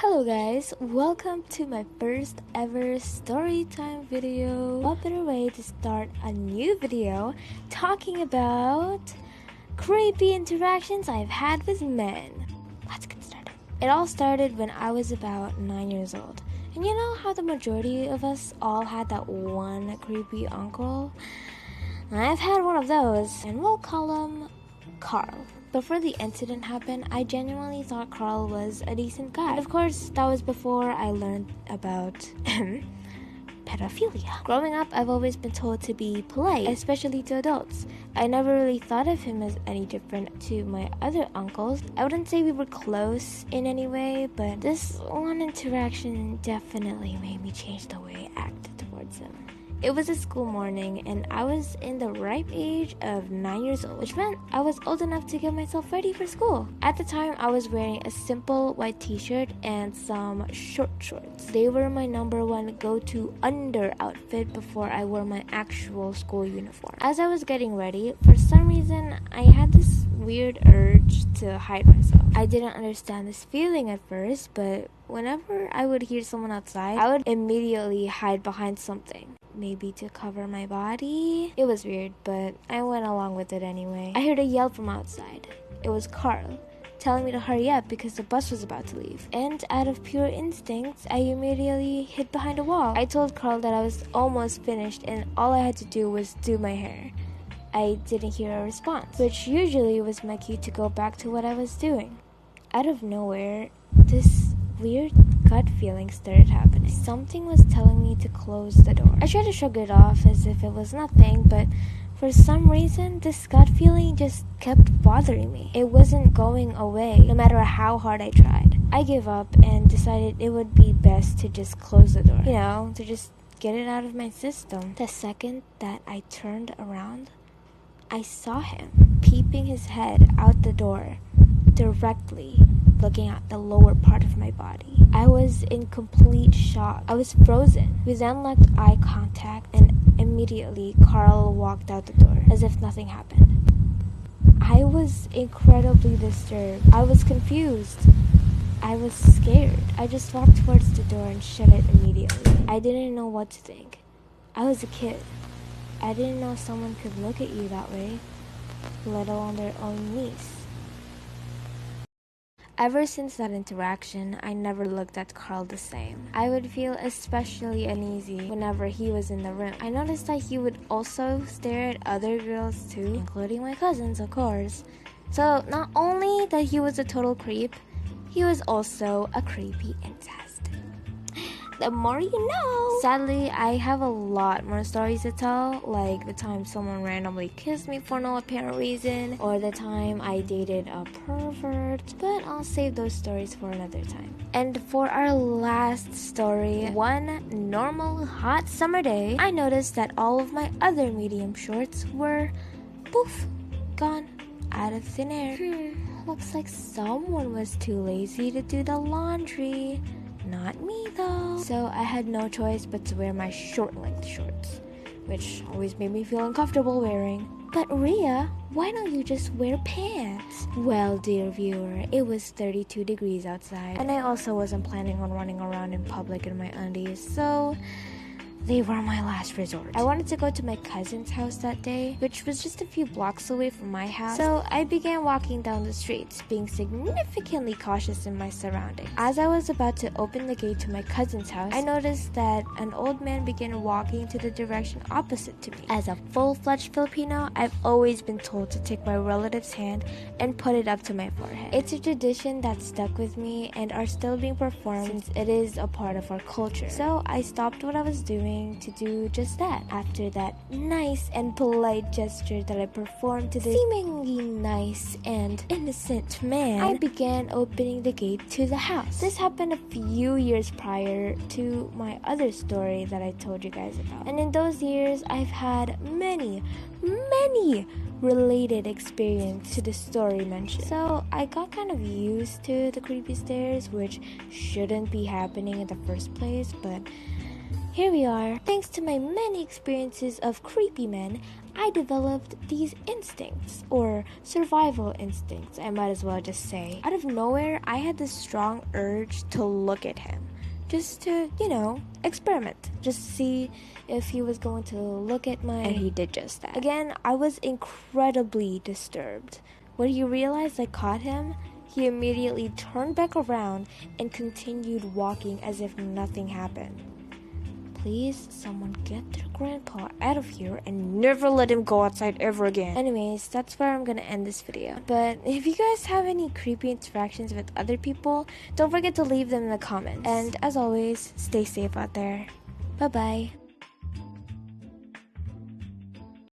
Hello guys, welcome to my first ever story time video. What better way to start a new video talking about creepy interactions I've had with men. Let's get started. It all started when I was about 9 years old. And you know how the majority of us all had that one creepy uncle? I've had one of those, and we'll call him Carl. Before the incident happened, I genuinely thought Carl was a decent guy. And of course, that was before I learned about pedophilia. Growing up, I've always been told to be polite, especially to adults. I never really thought of him as any different to my other uncles. I wouldn't say we were close in any way, but this one interaction definitely made me change the way I acted towards him. It was a school morning, and I was in the ripe age of 9 years old, which meant I was old enough to get myself ready for school. At the time, I was wearing a simple white t-shirt and some short shorts. They were my number one go-to under outfit before I wore my actual school uniform. As I was getting ready, for some reason, I had this weird urge to hide myself. I didn't understand this feeling at first, but whenever I would hear someone outside, I would immediately hide behind something. Maybe to cover my body. It was weird, but I went along with it anyway. I heard a yell from outside. It was Carl, telling me to hurry up because the bus was about to leave. And out of pure instinct, I immediately hid behind a wall. I told Carl that I was almost finished and all I had to do was do my hair. I didn't hear a response, which usually was my cue to go back to what I was doing. Out of nowhere, this weird gut feeling started happening. Something was telling me to close the door. I tried to shrug it off as if it was nothing, but for some reason, this gut feeling just kept bothering me. It wasn't going away, no matter how hard I tried. I gave up and decided it would be best to just close the door. To just get it out of my system. The second that I turned around, I saw him peeping his head out the door, directly looking at the lower part of my body. I was in complete shock. I was frozen. We then locked eye contact, and immediately Carl walked out the door as if nothing happened. I was incredibly disturbed. I was confused. I was scared. I just walked towards the door and shut it immediately. I didn't know what to think. I was a kid. I didn't know someone could look at you that way, let alone their own niece. Ever since that interaction, I never looked at Carl the same. I would feel especially uneasy whenever he was in the room. I noticed that he would also stare at other girls too, including my cousins, of course. So not only that he was a total creep, he was also a creepy incest. The more you know. Sadly, I have a lot more stories to tell, like the time someone randomly kissed me for no apparent reason, or the time I dated a pervert, but I'll save those stories for another time. And for our last story, one normal hot summer day, I noticed that all of my other medium shorts were poof, gone out of thin air. Looks like someone was too lazy to do the laundry. Not me though. So I had no choice but to wear my short length shorts, which always made me feel uncomfortable wearing. But Rhea, why don't you just wear pants? Well, dear viewer, it was 32 degrees outside, and I also wasn't planning on running around in public in my undies, so they were my last resort. I wanted to go to my cousin's house that day, which was just a few blocks away from my house. So I began walking down the streets, being significantly cautious in my surroundings. As I was about to open the gate to my cousin's house, I noticed that an old man began walking to the direction opposite to me. As a full-fledged Filipino, I've always been told to take my relative's hand and put it up to my forehead. It's a tradition that stuck with me and are still being performed since it is a part of our culture. So I stopped what I was doing to do just that. After that nice and polite gesture that I performed to the seemingly nice and innocent man, I began opening the gate to the house. This happened a few years prior to my other story that I told you guys about. And in those years, I've had many related experience to the story mentioned. So I got kind of used to the creepy stares, which shouldn't be happening in the first place, but here we are. Thanks to my many experiences of creepy men, I developed these instincts, or survival instincts, I might as well just say. Out of nowhere, I had this strong urge to look at him. Just to, experiment. Just see if he was going to look at my... And he did just that. Again, I was incredibly disturbed. When he realized I caught him, he immediately turned back around and continued walking as if nothing happened. Please, someone get their grandpa out of here and never let him go outside ever again. Anyways, that's where I'm gonna end this video. But if you guys have any creepy interactions with other people, don't forget to leave them in the comments. And as always, stay safe out there. Bye-bye.